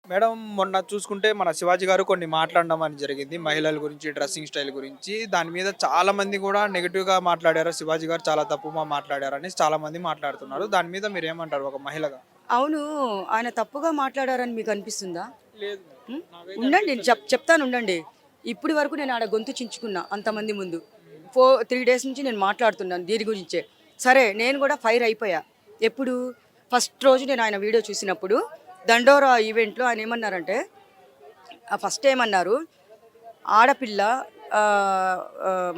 Madam మొన్న చూసుకుంటే మన శివాజీ గారు కొన్ని మాట్లాడడం అని జరిగింది. మహిళల గురించి, డ్రెస్సింగ్ స్టైల్ గురించి. దాని మీద చాలా మంది కూడా నెగెటివ్‌గా మాట్లాడారు. శివాజీ గారు చాలా తప్పుగా మాట్లాడారని చాలా మంది మాట్లాడుతున్నారు. దాని మీద మీరేమంటారు ఒక మహిళగా? అవును. ఆయన తప్పుగా మాట్లాడారని మీకనిపిస్తుందా? లేదు. హ్మ్. నాకైతే ఉండండి. అనిపించట్లేదు. చెప్తానుండండి. ఇప్పటి వరకు నేను ఆడ గొంతు చించుకున్నా అంతమంది ముందు. 3 డేస్ నుంచి నేను మాట్లాడుతున్నాను దీని గురించే. సరే నేను గూడా ఫైర్ అయిపోయా. ఎప్పుడు? ఫస్ట్ రోజు నేను ఆయన వీడియో చూసినప్పుడు దండోరా ఈవెంట్‌లో ఆయనేమన్నారంటే ఫస్ట్ ఏమన్నారు, ఆడపిల్ల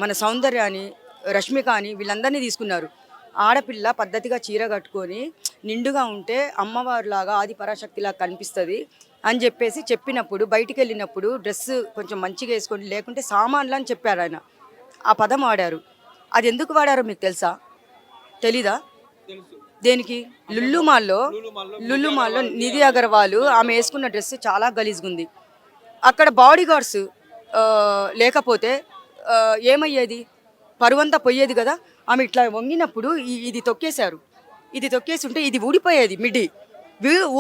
మన సౌందర్యాని, రష్మిక అని వీళ్ళందరినీ తీసుకున్నారు. ఆడపిల్ల పద్ధతిగా చీర కట్టుకొని నిండుగా ఉంటే అమ్మవారిలాగా ఆది పరాశక్తిలాగా కనిపిస్తది అని చెప్పేసి చెప్పినప్పుడు బయటికెళ్ళినప్పుడు డ్రెస్ కొంచెం మంచిగా వేసుకోండి లేకుంటే సామాన్లు అని చెప్పారు ఆయన. ఆ పదం వాడారు. అది ఎందుకు వాడారో మీకు తెలుసా? తెలీదా? తెలుసు. దేనికి? అంటే లుల్లు మాల్‌లో నిధి లుల్లు మాల్‌లో అగర్వాల్‌ది నిధి అలా అగర్వాల్ ఆమె వేసుకున్న డ్రెస్ చాలా గలీజ్‌గుంది. అక్కడ బాడీ గార్డ్స్ లేకపోతే ఏమయ్యేది? పరువంతా పొయ్యేది గదా! ఆమె ఇట్లా వంగినప్పుడు ఇది తొక్కేశారు. ఇది తొక్కేసుంటే ఇది ఊడిపోయేది మిడ్డీ.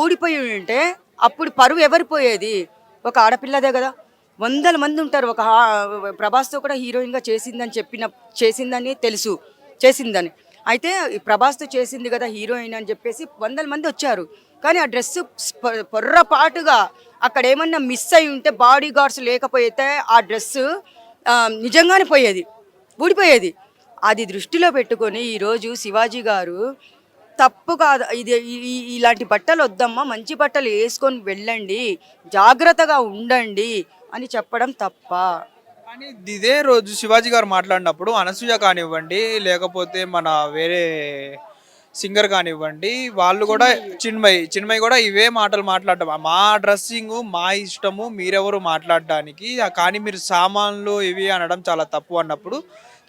ఊడిపోయి ఉంటే అప్పుడు పరువు ఎవరు పోయేది? ఒక ఆడపిల్లదే గదా! వందల మంది ఉంటారు. ప్రభాస్‌తో కూడా హీరోయిన్‌గా చేసిందని తెలుసు. చేసిందని. అయితే ఈ ప్రభాస్‌తో చేసింది గదా హీరోయిన్ అని జెప్పేసి వందల మంది వచ్చారు. కానీ ఆ డ్రెస్సు పొర్రపాటుగా అక్కడేమన్నా మిస్ అయ్యి ఉంటే బాడీ గార్డ్స్ లేకపోతే ఆ డ్రెస్సు నిజంగానే పోయేది. ఊడిపోయేది. అది దృష్టిలో పెట్టుకొని ఈరోజు శివాజీ గారు తప్పు కాదు ఇది ఇలాంటి బట్టలు వద్దమ్మా, మంచి బట్టలు వేసుకొని వెళ్ళండి, జాగ్రత్తగా ఉండండి అని చెప్పడం తప్పా? కానీ ఇదే రోజు శివాజీ గారు మాట్లాడినప్పుడు అనసూయ కానివ్వండి, లేకపోతే మన వేరే సింగర్ కానివ్వండి, వాళ్ళు కూడా చిన్మయి కూడా ఇవే మాటలు మాట్లాడడం. మా డ్రెస్సింగు మా ఇష్టము, మీరెవరు మాట్లాడడానికి. కానీ మీరు సామాన్లు ఇవి అనడం చాలా తప్పు అన్నప్పుడు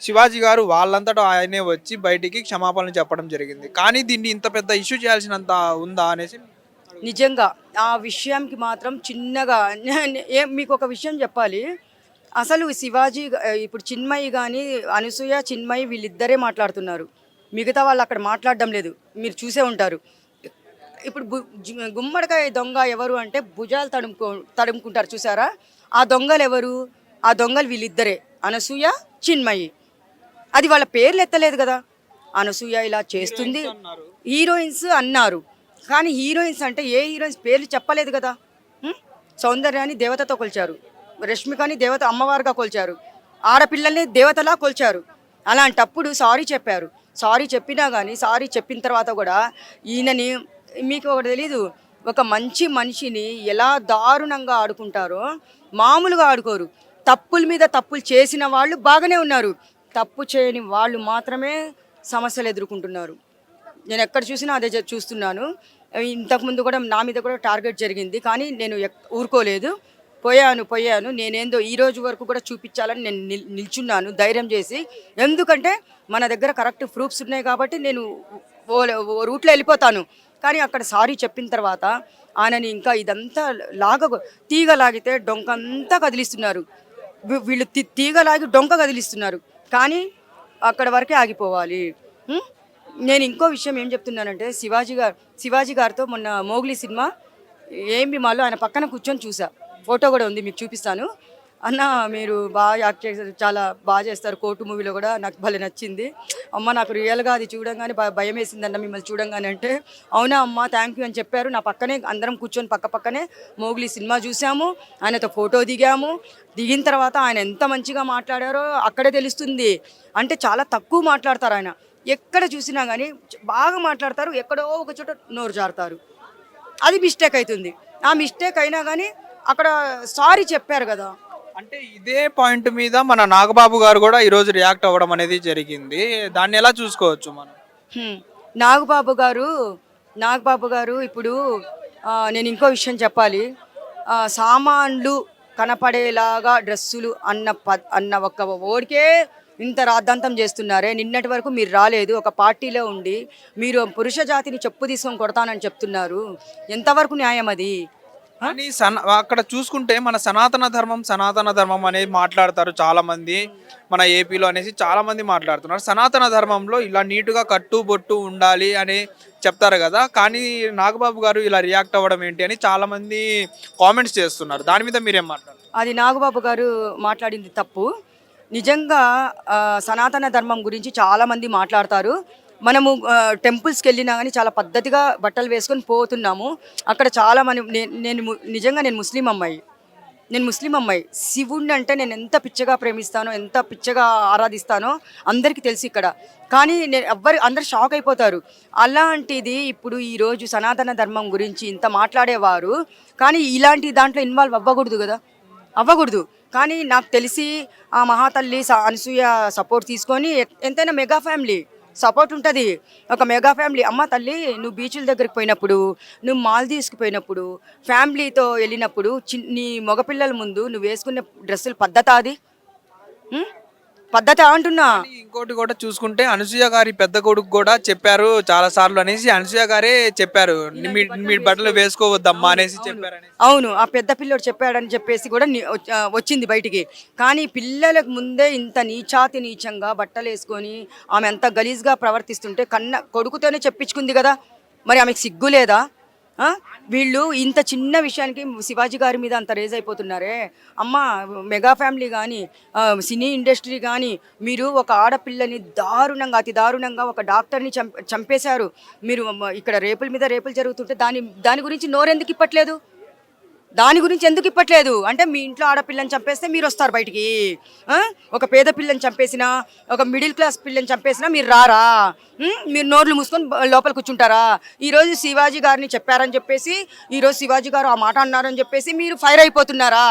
శివాజీ గారు వాళ్ళంతటా ఆయనే వచ్చి బయటికి క్షమాపణలు చెప్పడం జరిగింది. కానీ దీన్ని ఇంత పెద్ద ఇష్యూ చేయాల్సినంత ఉందా అనేసి నిజంగా ఆ విషయంకి మాత్రం చిన్నగా మీకు ఒక విషయం చెప్పాలి. అసలు ఇప్పుడు చిన్మయి కానీ అనసూయ చిన్మయి వీళ్ళిద్దరే మాట్లాడుతున్నారు. మిగతా వాళ్ళు అక్కడ మాట్లాడడం లేదు. మీరు చూసే ఉంటారు. ఇప్పుడు గుమ్మడికాయ దొంగ ఎవరు అంటే భుజాలు తడుముకుంటారు చూసారా? ఆ దొంగలు ఎవరు? ఆ దొంగలు వీళ్ళిద్దరే, అనసూయ చిన్మయి. అది వాళ్ళ పేర్లు ఎత్తలేదు కదా. అనసూయ ఇలా చేస్తుంది, అన్నారు. హీరోయిన్స్ అన్నారు. కానీ హీరోయిన్స్ అంటే ఏ హీరోయిన్స్ పేర్లు చెప్పలేదు కదా. ఉం? సౌందర్యాన్ని దేవతతో కొలిచారు, రష్మికని దేవత అమ్మవారుగా కొలిచారు, ఆడపిల్లల్ని దేవతలా కొలిచారు. అలాంటప్పుడు సారీ చెప్పారు. సారీ చెప్పినా కానీ సారీ చెప్పిన తర్వాత కూడా ఈయనని, మీకు ఒకటి తెలీదు, ఒక మంచి మనిషిని ఎలా దారుణంగా ఆడుకుంటారో మామూలుగా ఆడుకోరు. తప్పుల మీద తప్పులు చేసిన వాళ్ళు బాగానే ఉన్నారు, తప్పు చేయని వాళ్ళు మాత్రమే సమస్యలు ఎదుర్కొంటున్నారు. నేను ఎక్కడ చూసినా అదే చూస్తున్నాను. ఇంతకుముందు కూడా నా మీద కూడా టార్గెట్ జరిగింది, కానీ నేను ఊరుకోలేదు. పోయాను నేనేందో ఈ రోజు వరకు కూడా చూపించాలని నేను నిల్చున్నాను ధైర్యం చేసి. ఎందుకంటే మన దగ్గర కరెక్ట్ ప్రూఫ్స్ ఉన్నాయి కాబట్టి నేను ఓ రూట్లో వెళ్ళిపోతాను. కానీ అక్కడ సారీ చెప్పిన తర్వాత ఆయనని ఇంకా ఇదంతా తీగ లాగితే డొంకంతా కదిలిస్తున్నారు. వీళ్ళు తీగ లాగి డొంక కదిలిస్తున్నారు, కానీ అక్కడ వరకే ఆగిపోవాలి. ఉం? నేను ఇంకో విషయం ఏం చెప్తున్నానంటే శివాజీ గారితో మొన్న మోగ్లీ సినిమా మాలో ఆయన పక్కన కూర్చొని చూసా. ఫోటో కూడా ఉంది, మీకు చూపిస్తాను. అన్న మీరు బాగా యాక్ట్ చేస్తారు, చాలా బాగా చేస్తారు, కోర్టు మూవీలో కూడా నాకు భలే నచ్చింది అమ్మ, నాకు రియల్గా అది చూడంగానే భయం వేసిందన్న మిమ్మల్ని చూడంగానే అంటే, అవునా అమ్మ థ్యాంక్ యూ అని చెప్పారు. నా పక్కనే అందరం కూర్చొని పక్కనే మోగ్లీ సినిమా చూసాము, ఆయనతో ఫోటో దిగిన తర్వాత ఆయన ఎంత మంచిగా మాట్లాడారో అక్కడే తెలుస్తుంది. అంటే చాలా తక్కువ మాట్లాడతారు ఆయన, ఎక్కడ చూసినా కానీ బాగా మాట్లాడతారు, ఎక్కడో ఒక చోట నోరు జారుతారు, అది మిస్టేక్ అవుతుంది. ఆ మిస్టేక్ అయినా కానీ అక్కడ సారీ చెప్పారు కదా. అంటే ఇదే పాయింట్ మీద మన నాగబాబు గారు కూడా ఈరోజు రియాక్ట్ అవ్వడం అనేది జరిగింది. దాన్ని ఎలా చూసుకోవచ్చు మనం? హ్మ్. నాగబాబు గారు ఇప్పుడు నేను ఇంకో విషయం చెప్పాలి. సామాన్లు కనపడేలాగా డ్రెస్సులు అన్న ఒక్క ఓడికే ఇంత రాద్ధాంతం చేస్తున్నారే. నిన్నటి వరకు మీరు రాలేదు, ఒక పార్టీలో ఉండి మీరు పురుష జాతిని చెప్పు తీసుకొని కొడతానని చెప్తున్నారు. ఎంతవరకు న్యాయం అది? కానీ అక్కడ చూసుకుంటే మన సనాతన ధర్మం అనేది మాట్లాడతారు చాలా మంది మన ఏపీలో అనేసి చాలా మంది మాట్లాడుతున్నారు. సనాతన ధర్మంలో ఇలా నీటుగా కట్టుబొట్టు ఉండాలి అని చెప్తారు కదా, కానీ నాగబాబు గారు ఇలా రియాక్ట్ అవ్వడం ఏంటి అని చాలా మంది కామెంట్స్ చేస్తున్నారు. దాని మీద మీరేం మాట్లాడారు? అది నాగబాబు గారు మాట్లాడింది తప్పు. నిజంగా సనాతన ధర్మం గురించి చాలామంది మాట్లాడతారు. మనము టెంపుల్స్కి వెళ్ళినా కానీ చాలా పద్ధతిగా బట్టలు వేసుకొని పోతున్నాము. అక్కడ చాలా నిజంగా నేను ముస్లిం అమ్మాయి. శివుణ్ణి అంటే నేను ఎంత పిచ్చగా ప్రేమిస్తానో, ఎంత పిచ్చగా ఆరాధిస్తానో అందరికీ తెలుసు ఇక్కడ. కానీ అందరు షాక్ అయిపోతారు. అలాంటిది ఇప్పుడు ఈరోజు సనాతన ధర్మం గురించి ఇంత మాట్లాడేవారు కానీ ఇలాంటి దాంట్లో ఇన్వాల్వ్ అవ్వకూడదు. కానీ నాకు తెలిసి ఆ మహాతల్లి అనసూయ సపోర్ట్ తీసుకొని ఎంతైనా మెగా ఫ్యామిలీ సపోర్ట్ ఉంటుంది. ఒక మెగా ఫ్యామిలీ. అమ్మ తల్లి, నువ్వు బీచ్ల దగ్గరికి పోయినప్పుడు, నువ్వు మాల్దీవ్స్కి పోయినప్పుడు, ఫ్యామిలీతో వెళ్ళినప్పుడు నీ మగపిల్లల ముందు నువ్వు వేసుకునే డ్రెస్సులు పద్ధత అది పద్ధతి అంటున్నా. ఇంకోటి కూడా చూసుకుంటే అనసూయ గారి పెద్ద కొడుకు కూడా చెప్పారు చాలా సార్లు అనేసి, అనసూయ గారే చెప్పారు మీ బట్టలు వేసుకోవద్దమ్మా అనేసి చెప్పారు. అవును, ఆ పెద్ద పిల్లోడు చెప్పాడని చెప్పేసి కూడా వచ్చింది బయటికి. కానీ పిల్లలకు ముందే ఇంత నీచంగా బట్టలు వేసుకొని ఆమె అంత గలీజ్గా ప్రవర్తిస్తుంటే కొడుకుతోనే చెప్పించుకుంది కదా, మరి ఆమెకు సిగ్గు లేదా? వీళ్ళు ఇంత చిన్న విషయానికి శివాజీ గారి మీద అంత రేజ్ అయిపోతున్నారే. అమ్మ, మెగా ఫ్యామిలీ కానీ సినీ ఇండస్ట్రీ కానీ మీరు ఒక ఆడపిల్లని అతి దారుణంగా ఒక డాక్టర్ని చంపేశారు. మీరు ఇక్కడ రేపుల మీద రేపులు జరుగుతుంటే దాని గురించి నోరెందుకు ఇప్పట్లేదు? అంటే మీ ఇంట్లో ఆడపిల్లని చంపేస్తే మీరు వస్తారు బయటికి. ఒక పేద పిల్లని చంపేసినా, ఒక మిడిల్ క్లాస్ పిల్లని చంపేసినా మీరు రారా? మీరు నోర్లు మూసుకొని లోపల కూర్చుంటారా? ఈరోజు శివాజీ గారిని చెప్పారని చెప్పేసి, ఈరోజు శివాజీ గారు ఆ మాట అన్నారని చెప్పేసి మీరు ఫైర్ అయిపోతున్నారా?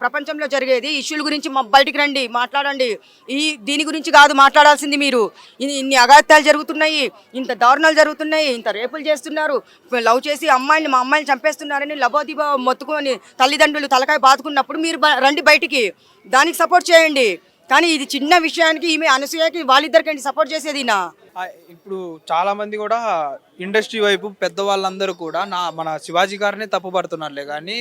ప్రపంచంలో జరిగేది ఇష్యూల గురించి బయటికి రండి, మాట్లాడండి. దీని గురించి కాదు మాట్లాడాల్సింది మీరు. ఇన్ని అగాత్యాలు జరుగుతున్నాయి, ఇంత దారుణాలు జరుగుతున్నాయి, ఇంత రేపులు చేస్తున్నారు, లవ్ చేసి మా అమ్మాయిని చంపేస్తున్నారని లబోదిబో మొత్తుకొని తల్లిదండ్రులు తలకాయ బాదుకున్నప్పుడు మీరు రండి బయటికి, దానికి సపోర్ట్ చేయండి. కానీ ఇది చిన్న విషయానికి ఈమె అనసూయకి వాళ్ళిద్దరికండి సపోర్ట్ చేసేది. ఇప్పుడు చాలా మంది కూడా ఇండస్ట్రీ వైపు పెద్దవాళ్ళందరూ కూడా మన శివాజీ గారిని తప్పు పడుతున్నారులే, కానీ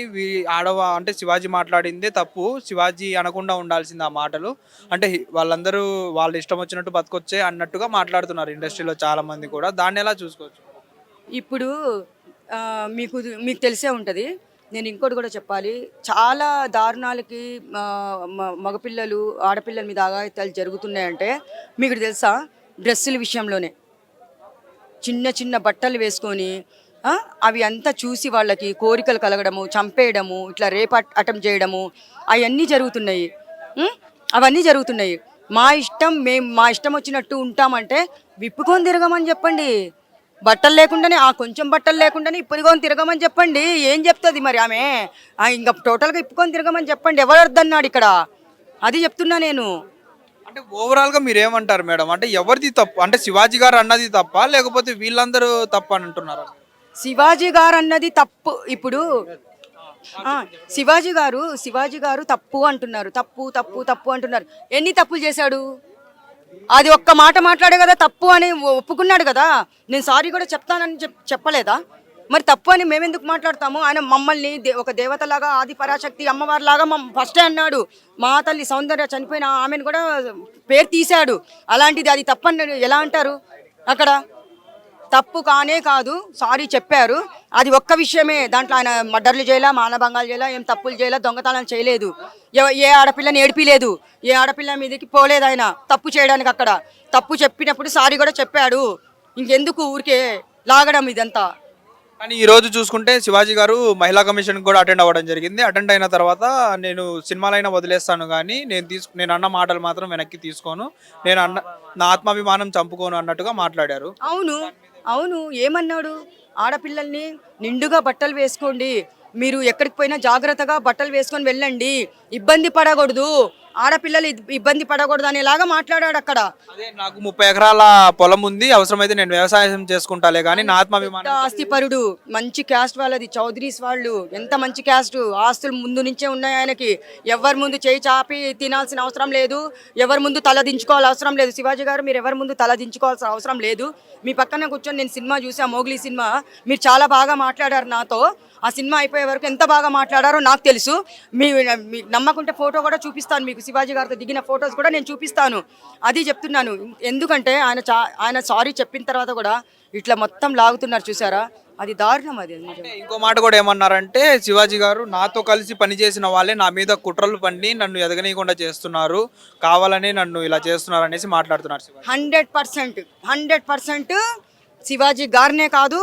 అంటే శివాజీ మాట్లాడిందే తప్పు, శివాజీ అనకుండా ఉండాల్సింది ఆ మాటలు, అంటే వాళ్ళందరూ వాళ్ళ ఇష్టం వచ్చినట్టు బతకొచ్చే అన్నట్టుగా మాట్లాడుతున్నారు ఇండస్ట్రీలో చాలా మంది కూడా. దాన్ని ఎలా చూసుకోవచ్చు? ఇప్పుడు మీకు తెలిసే ఉంటుంది. నేను ఇంకోటి కూడా చెప్పాలి, చాలా దారుణాలకి మగపిల్లలు ఆడపిల్లల మీద అఘాయిత్యాలు జరుగుతున్నాయంటే మీకు తెలుసా? డ్రెస్సుల విషయంలోనే చిన్న బట్టలు వేసుకొని అవి అంతా చూసి వాళ్ళకి కోరికలు కలగడము, చంపేయడము, ఇట్లా రేప్ అటెంప్ట్ చేయడము అవన్నీ జరుగుతున్నాయి. మా ఇష్టం వచ్చినట్టు ఉంటామంటే విప్పుకొని తిరగమని చెప్పండి. బట్టలు లేకుండానే కొంచెం బట్టలు లేకుండానే ఇప్పుకొని తిరగమని చెప్పండి. ఏం చెప్తుంది మరి ఆమె? ఇంకా టోటల్గా ఇప్పుకొని తిరగమని చెప్పండి. ఎవరు అర్థన్నాడు ఇక్కడ? అది చెప్తున్నా నేను. అంటే ఓవరాల్గా మీరు ఏమంటారు మేడం? అంటే ఎవరిది తప్పు? అంటే శివాజీ గారు అన్నది తప్ప, లేకపోతే వీళ్ళందరూ తప్పు అని అంటున్నారు? శివాజీ గారు అన్నది తప్పు. ఇప్పుడు శివాజీ గారు తప్పు అంటున్నారు. తప్పు అంటున్నారు. ఎన్ని తప్పులు చేశాడు? అది ఒక్క మాట మాట్లాడే కదా తప్పు అని ఒప్పుకున్నాడు కదా. నేను సారీ కూడా చెప్తానని చెప్పలేదా? మరి తప్పు అని మేమెందుకు మాట్లాడతాము? ఆయన మమ్మల్ని ఒక దేవతలాగా, ఆది పరాశక్తి అమ్మవారిలాగా ఫస్టే అన్నాడు. మా తల్లి సౌందర్య చనిపోయిన ఆమెను కూడా పేరు తీశాడు. అలాంటిది అది తప్పని ఎలా అంటారు? అక్కడ తప్పు కానే కాదు, సారీ చెప్పారు. అది ఒక్క విషయమే. దాంట్లో ఆయన మర్డర్లు చేయలే, మానభంగాలు చేయలే, ఏం తప్పులు చేయలే, దొంగతనాలు చేయలేదు, ఏ ఆడపిల్లని ఏడిపిలేదు, ఏ ఆడపిల్ల మీదకి పోలేదు. ఆయన తప్పు చేయడానికి అక్కడ తప్పు చెప్పినప్పుడు సారీ కూడా చెప్పాడు. ఇంకెందుకు ఊరికే లాగడం ఇదంతా? కానీ ఈ రోజు చూసుకుంటే శివాజీ గారు మహిళా కమిషన్ కూడా అటెండ్ అవ్వడం జరిగింది. అటెండ్ అయిన తర్వాత నేను సినిమాలైనా వదిలేస్తాను కానీ నేను అన్న మాటలు మాత్రం వెనక్కి తీసుకోను, నా ఆత్మాభిమానం చంపుకోను అన్నట్టుగా మాట్లాడారు. అవును ఏమన్నాడు? ఆడపిల్లల్ని నిండుగా బట్టలు వేసుకోండి, మీరు ఎక్కడికి పోయినా జాగ్రత్తగా బట్టలు వేసుకొని వెళ్ళండి, ఇబ్బంది పడకూడదు ఆడపిల్లలు ఇబ్బంది పడకూడదు అనేలాగా మాట్లాడాడు అక్కడ. అదే నాకు 30 ఎకరాల పొలం ఉంది, అవసరమైతే నేను వ్యవసాయం చేసుకుంటాలే కానీ నా ఆత్మాభిమానం. ఆస్తిపరుడు, మంచి క్యాస్ట్ వాళ్ళది, చౌదరీస్ వాళ్ళు, ఎంత మంచి క్యాస్ట్, ఆస్తులు ముందు నుంచే ఉన్నాయి ఆయనకి. ఎవరి ముందు చేయి చాపి తినాల్సిన అవసరం లేదు, ఎవరి ముందు తల దించుకోవాల్సిన అవసరం లేదు. శివాజీ గారు మీరు ఎవరి ముందు తల దించుకోవాల్సిన అవసరం లేదు. మీ పక్కన కూర్చొని నేను సినిమా చూసా, మోగ్లీ సినిమా, మీరు చాలా బాగా మాట్లాడారు నాతో. ఆ సినిమా అయిపోయే వరకు ఎంత బాగా మాట్లాడారో నాకు తెలుసు. మీ నమ్మకుంటే ఫోటో కూడా చూపిస్తాను మీకు, శివాజీ గారితో దిగిన ఫొటోస్ కూడా నేను చూపిస్తాను. అది చెప్తున్నాను. ఎందుకంటే ఆయన సారీ చెప్పిన తర్వాత కూడా ఇట్లా మొత్తం లాగుతున్నారు చూసారా, అది దారుణం. అది ఇంకో మాట కూడా ఏమన్నారంటే శివాజీ గారు నాతో కలిసి పనిచేసిన వాళ్ళే నా మీద కుట్రలు పండి నన్ను ఎదగనీయకుండా చేస్తున్నారు, కావాలని నన్ను ఇలా చేస్తున్నారు అనేసి మాట్లాడుతున్నారు. 100% శివాజీ గారినే కాదు,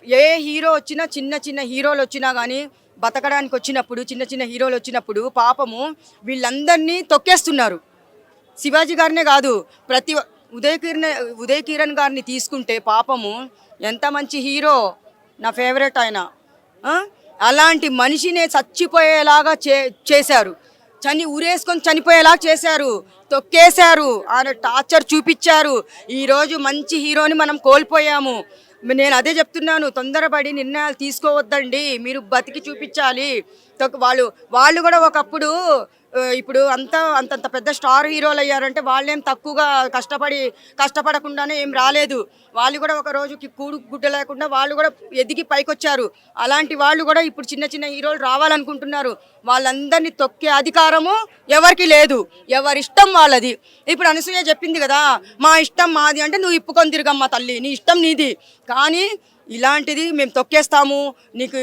ఏ హీరో వచ్చినా, చిన్న చిన్న హీరోలు వచ్చినా కానీ బతకడానికి వచ్చినప్పుడు, చిన్న చిన్న హీరోలు వచ్చినప్పుడు పాపము వీళ్ళందరినీ తొక్కేస్తున్నారు. శివాజీ గారినే కాదు, ప్రతి ఉదయ్ కిరణ్ గారిని తీసుకుంటే పాపము ఎంత మంచి హీరో, నా ఫేవరెట్ ఆయన. అలాంటి మనిషినే చచ్చిపోయేలాగా చేశారు, ఊరేసుకొని చనిపోయేలా చేశారు, తొక్కేశారు, ఆయన టార్చర్ చూపించారు. ఈరోజు మంచి హీరోని మనం కోల్పోయాము. నేను అదే చెప్తున్నాను, తొందరపడి నిర్ణయాలు తీసుకోవద్దండి, మీరు బతికి చూపించాలి. వాళ్ళు కూడా ఒకప్పుడు, ఇప్పుడు అంతంత పెద్ద స్టార్ హీరోలు అయ్యారంటే వాళ్ళేం తక్కువగా కష్టపడకుండానే ఏం రాలేదు. వాళ్ళు కూడా ఒక రోజుకి గుడ్డ లేకుండా వాళ్ళు కూడా ఎదిగి పైకొచ్చారు. అలాంటి వాళ్ళు కూడా ఇప్పుడు చిన్న చిన్న హీరోలు రావాలనుకుంటున్నారు. వాళ్ళందరినీ తొక్కే అధికారము ఎవరికి లేదు, ఎవరిష్టం వాళ్ళది. ఇప్పుడు అనసూయ చెప్పింది కదా, మా ఇష్టం మాది అంటే నువ్వు ఇప్పుకొని తిరగమ్మా తల్లి, నీ ఇష్టం నీది. కానీ ఇలాంటిది మేము తొక్కేస్తాము, నీకు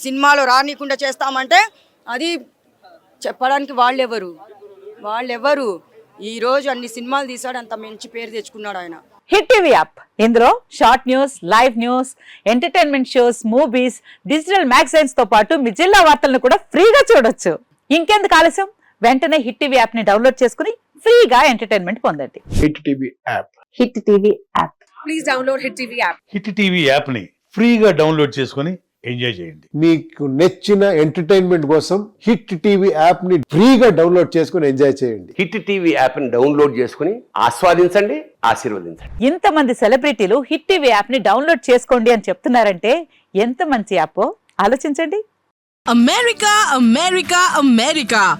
సినిమాలో రానీయకుండా చేస్తామంటే అది చెప్పడానికి వాళ్ళెవరు? ఈరోజు అన్ని సినిమాలు తీసాడు, అంత మంచి పేరు తెచ్చుకున్నాడు ఆయన. హిట్ టీవీ యాప్, ఇందులో short news, live news, entertainment shows, movies, digital magazines తో పాటు మీ జిల్లా వార్తలను కూడా ఫ్రీగా చూడొచ్చు. ఇంకెందుకు ఆలస్యం, వెంటనే హిట్ టీవీ యాప్ ని డౌన్లోడ్ చేసుకుని ఫ్రీగా ఎంటర్టైన్మెంట్ పొందండి. Hit TV app. Hit TV app. Please download hit TV app. Hit TV app ని ఫ్రీగా డౌన్లోడ్ చేసుకుని ఎంజాయ్ చేయండి. మీకు నచ్చిన ఎంటర్టైన్మెంట్ కోసం హిట్ టీవీ యాప్ ని ఫ్రీగా డౌన్లోడ్ చేసుకుని ఎంజాయ్ చేయండి. హిట్ టీవీ యాప్ ని డౌన్లోడ్ చేసుకుని ఆస్వాదించండి, ఆశీర్వదించండి. ఇంతమంది సెలబ్రిటీలు హిట్ టీవీ యాప్ ని డౌన్లోడ్ చేసుకోండి అని చెప్తున్నారంటే ఎంత మంచి యాప్ ఆలోచించండి.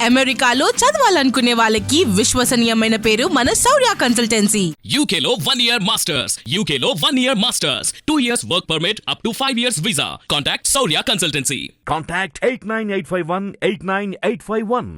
అమెరికాలో చదవాలనుకునే వాళ్ళకి విశ్వసనీయమైన పేరు మన శౌర్య కన్సల్టెన్సీ. UK లో 1 year masters, UK లో 1 year masters, 2 years work permit up to 5 years visa. Contact Saurya Consultancy. Contact 89851 89851.